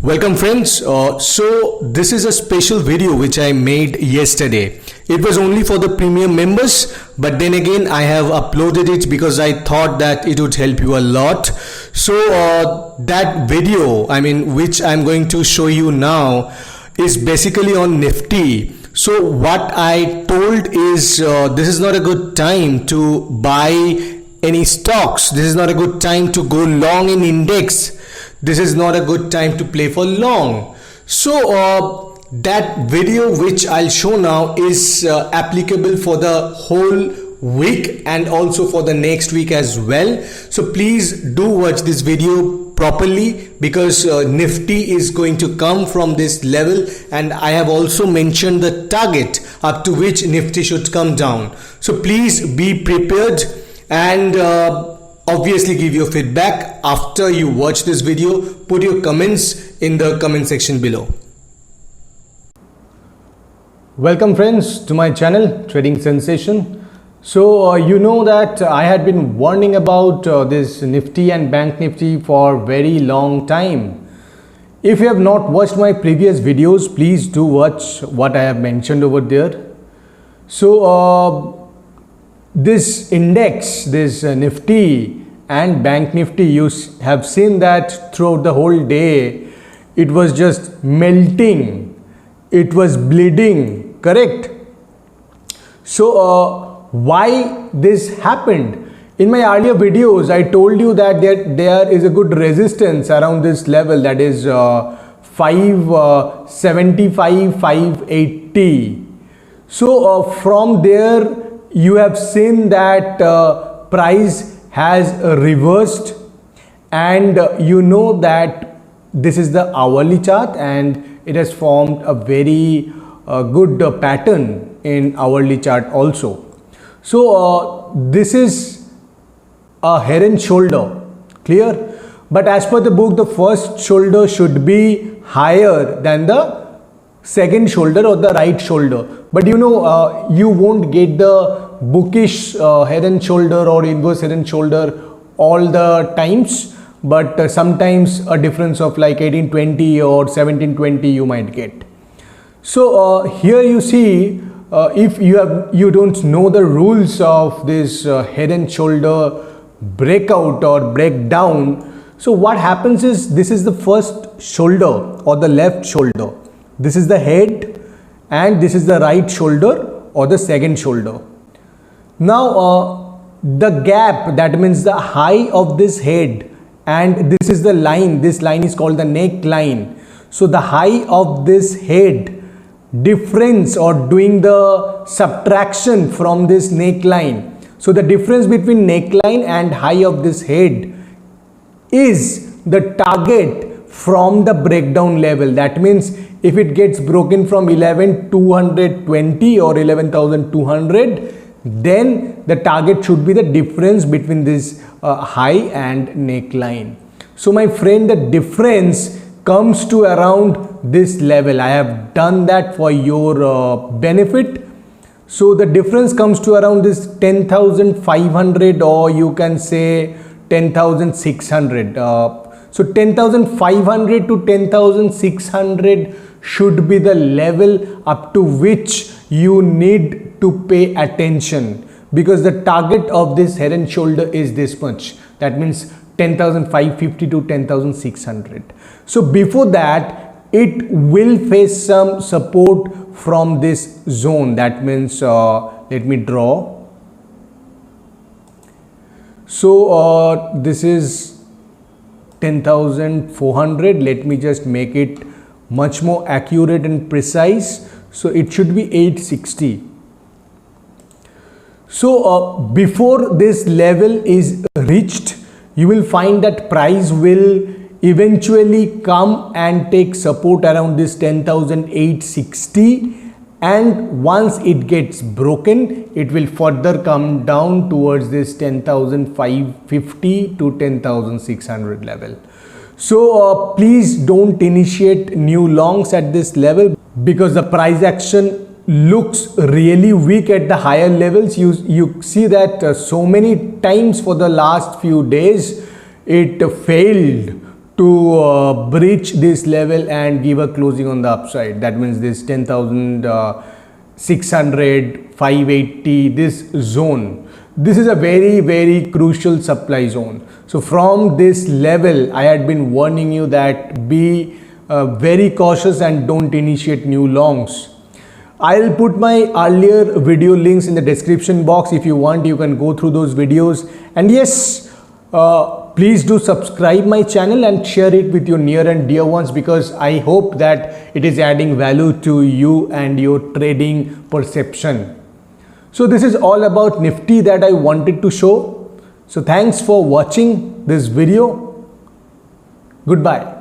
Welcome friends. So this is a special video which I made yesterday. It was only for the premium members, but then again I have uploaded it because I thought that it would help you a lot. So that video, which I'm going to show you now, is basically on Nifty. So what I told is this is not a good time to buy any stocks. This is not a good time to go long in index. This is not a good time to play for long. So that video which I'll show now is applicable for the whole week and also for the next week as well. So please do watch this video properly because Nifty is going to come from this level, and I have also mentioned the target up to which Nifty should come down. So please be prepared and obviously give your feedback after you watch this video. Put your comments in the comment section below. Welcome friends to my channel Trading Sensation. So you know that I had been warning about this Nifty and Bank Nifty for very long time. If you have not watched my previous videos, please do watch what I have mentioned over there. So this index, this Nifty and Bank Nifty, you have seen that throughout the whole day it was just melting, it was bleeding, correct? So why this happened? In my earlier videos I told you that there is a good resistance around this level, that is 575, 580. So from there you have seen that price has reversed, and you know that this is the hourly chart and it has formed a very good pattern in hourly chart also. So this is a head and shoulder, clear? But as per the book, the first shoulder should be higher than the second shoulder or the right shoulder. But you know, you won't get the bookish head and shoulder or inverse head and shoulder all the times, but sometimes a difference of like 1820 or 1720 you might get. So here you see, if you don't know the rules of this head and shoulder breakout or breakdown, so what happens is, this is the first shoulder or the left shoulder, this is the head, and this is the right shoulder or the second shoulder. Now the gap, that means the high of this head, and this is the line, this line is called the neckline. So the high of this head difference, or doing the subtraction from this neckline, so the difference between neckline and high of this head is the target from the breakdown level. That means if it gets broken from 11,220 or 11,200, then the target should be the difference between this high and neckline. So my friend, the difference comes to around this level. I have done that for your benefit. So the difference comes to around this 10,500, or you can say 10,600. So 10,500 to 10,600 should be the level up to which you need to pay attention, because the target of this head and shoulder is this much. That means 10,550 to 10,600. So before that it will face some support from this zone. That means let me draw. So this is 10,400. Let me just make it much more accurate and precise. So it should be 860. So before this level is reached, you will find that price will eventually come and take support around this 10,860, and once it gets broken, it will further come down towards this 10,550 to 10,600 level. So please don't initiate new longs at this level, because the price action looks really weak at the higher levels. You see that so many times for the last few days it failed to breach this level and give a closing on the upside. That means this 10,600, 580, this zone. This is a very crucial supply zone. So from this level, I had been warning you that be very cautious and don't initiate new longs. I'll put my earlier video links in the description box. If you want, you can go through those videos. And yes, please do subscribe my channel and share it with your near and dear ones, because I hope that it is adding value to you and your trading perception. So this is all about Nifty that I wanted to show. So thanks for watching this video. Goodbye.